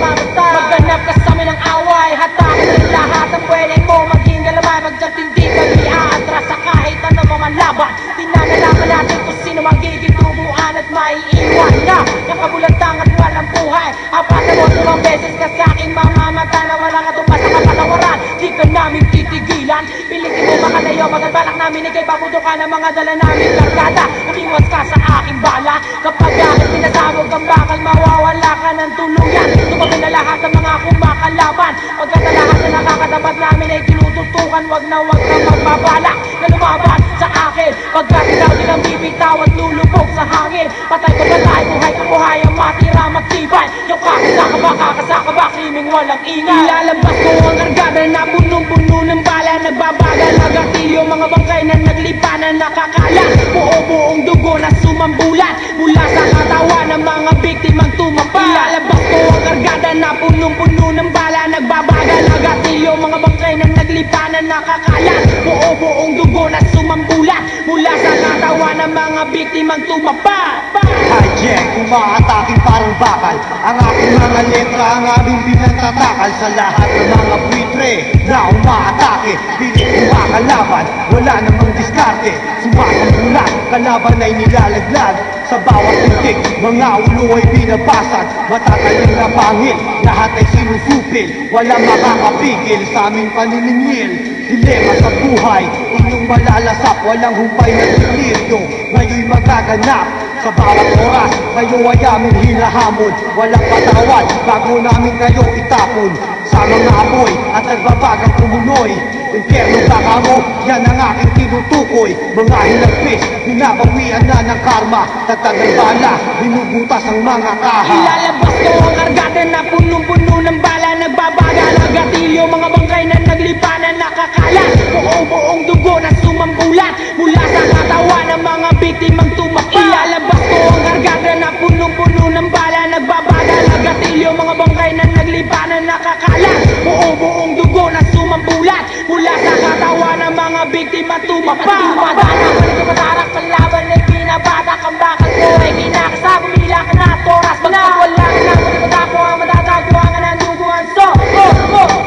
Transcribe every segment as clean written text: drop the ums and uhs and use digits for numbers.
mamatay. Magganap ka sa amin ng away, hatakin ng lahat ang pwede mo maging galamay. Magkat hindi kami aatras sa kahit ano mamalaban. Tinanalaman natin kung sino magiging tubuan at maiiwan na nakabulantang at walang buhay. Apat na mo 5 beses ka sa akin mamamatay na wala ka tupas sa kapatawaran. Di ka namin titigilan, pilitin mo makalayo. Magbalak namin ikay paputukan ng mga dala namin kargada. Umiwas ka sa aking bala, kapag aking pinasabog ang bakal mawawala ka ng tuluyan. Tumabi na lahat ng mga kumakalaban, pagkat lahat na nakakatapat namin ay tinututukan. Wag na magbabalak na lumaban sa akin, pagkat ikaw din ang bibitaw at lulubog sa hangin. Patay ko patay, buhay ko buhay, ang matira matibay. Yung kakasaka ba, kriming walang ingay. Ilalabas ko ang kargada na punong-puno ng bala. Nagbabagal na gatilyo, mga bangkay na naglipa na nakakala. Buo-buong dugo na sumambulat mula sa katawan ng mga biktimang tumapa. Ilalabas ko ang kargada na punong-puno ng bala. Nagbabagal na gatilyo, mga bangkay na naglipa na nakakala. Buo-buong dugo na sumambulat mula sa katawan ng mga biktimang tumapa. Hijack, umaatake parang bakal. Ang aking mga letra, ang aming pinagtatakal sa lahat ng mga buitre na umaatake. Pilit kumakalaban, wala namang diskarte. Sumasambulan, kalaban ay nilalaglag. Sa bawat titik, mga ulo ay binabasag. Matatalim na pangil, lahat ay sinusupil. Walang makakapigil sa aming paniningil. Dilema sa buhay, inyong malalasap. Walang humpay na deliryo, ngayon'y magaganap. Sa bawat oras, kayo ay aming hinahamon. Walang patawad, bago namin kayo itapon sa mga apoy at nagbabagang tumunoy. Impyerno baka mo, yan ang aking tinutukoy. Mga hinagpis, binabawian na ng karma. Tagtagal bala, binubutas ang mga kaha. Ilalabas ko ang kargada na punong-puno ng bala. Nagbabagal na gatilyo, mga bangkay na naglipa na nakakala. Buong dugo na sumambulat mula sa katawan ng mga biktimang tumapa. Ilalabas ko ang kargada na punong-puno ng bala. Nagbabagal na gatilyo, mga bangkay na naglipa na nakakala. Buong dugo na sumambulat mula sa katawan ng mga biktima tumapa. Madana ko nito matarak, kalaban ay binabatak. Ang bakal ko ay kinakasabi, bila ka na toras. Magpagwala ka na, manimuta ko ang matatagwa nga ng duguan. So,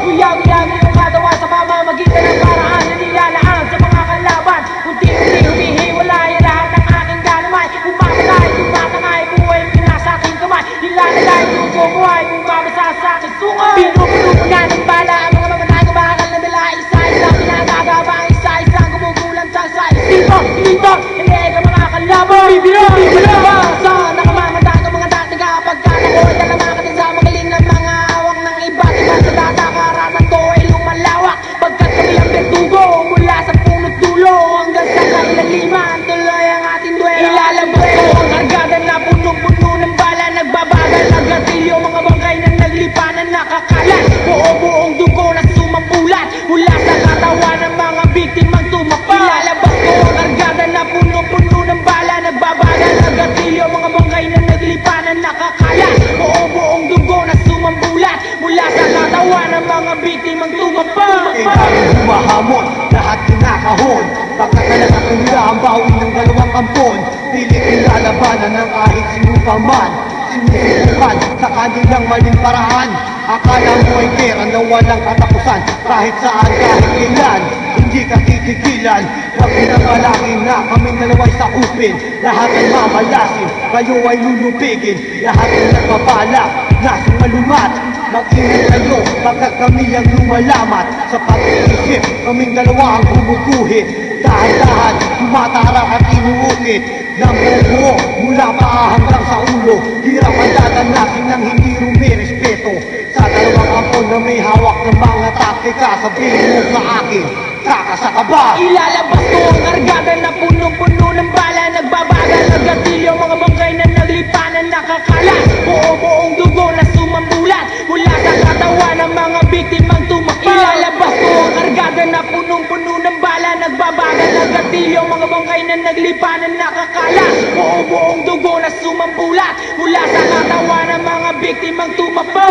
uyag-uyagi yung katawan sa pamamagitan ng paraan na nilalaan sa mga kalaban. Unti-unti humihiwalay lahat ng aking galamay. Pumamatay, tumatangay, buhay pinasa aking kamay. Nilalagay yung buhay, bumabasa sa aking sungay. Pinupuno ko na ng bala ang mga mamatay ko bakal na dala. Isa-isa pinagagaba, isa-isang gumugulang sa isipan. Dito, hindi ka mga kalaban. Bibiro! Saan nakamamatay ko mga dating kapagkat ako'y dalamakatin sa magaling ng mga awak ng iba't iba sa data. Karatan ko ay lumalawak pagkat kami ang berdugo mula sa punot dulo hanggang sa kailaliman. Tuloy ang ating duelo. Ilalabas ko ang kargada na punong-puno ng bala. Nagbabagal na gatilyo, mga bangkay na naglipa na nakakalat. Buong dugo na sumambulat mula sa katawan ng mga biktimang tumapa. Ilalabas ko ang kargada na punong-puno ng bala. Nagbabagal na gatilyo, mga bangkay na naglipa na nakakalat. Buong dugo na sumambulat mula sa katawan ng mga biktimang tumapa. Daming humahamon, lahat kinakahon. Pagkakalagat nila ang bawi ng dalawang kampon. Pilit nilalabanan ng kahit sino pa man. Sinusubukan sa kanilang maling paraan. Akala mo ay kera na walang katapusan. Kahit saan, kahit kailan, hindi ka titigilan. Huwag pinabalangin na kaming dalawa'y sakupin. Lahat ay mamalasin, kayo ay lulupigin. Lahat ay nagbabalak na sumalumat. Mag-ingat kayo pagkat kami ang lumalamat. Sa pag-iisip, kaming dalawa ang gumuguhit. Dahan-dahan, tumatarak at inuukit ng buo mula paa hanggang sa ulo. Hirap ang dadanasin ng hindi rumirespeto. Sa dalawang kapon na may hawak ng mga taktika, sabihin mo sa akin, kakasaka ba? Ilalabas ko ang kargada na punong-puno ng bala. Nagbabagal na gatilyo, mga bangkay na naglipa na nakakala. Buong dugo na sumambulat mula sa katawan ng mga biktimang tumapa. Ilalabas ko ang kargada na punong-puno ng bala. Nagbabagal na gatilyo, mga bangkay na naglipa na nakakala. Buong dugo na sumambulat mula sa katawan ng mga biktimang tumapa.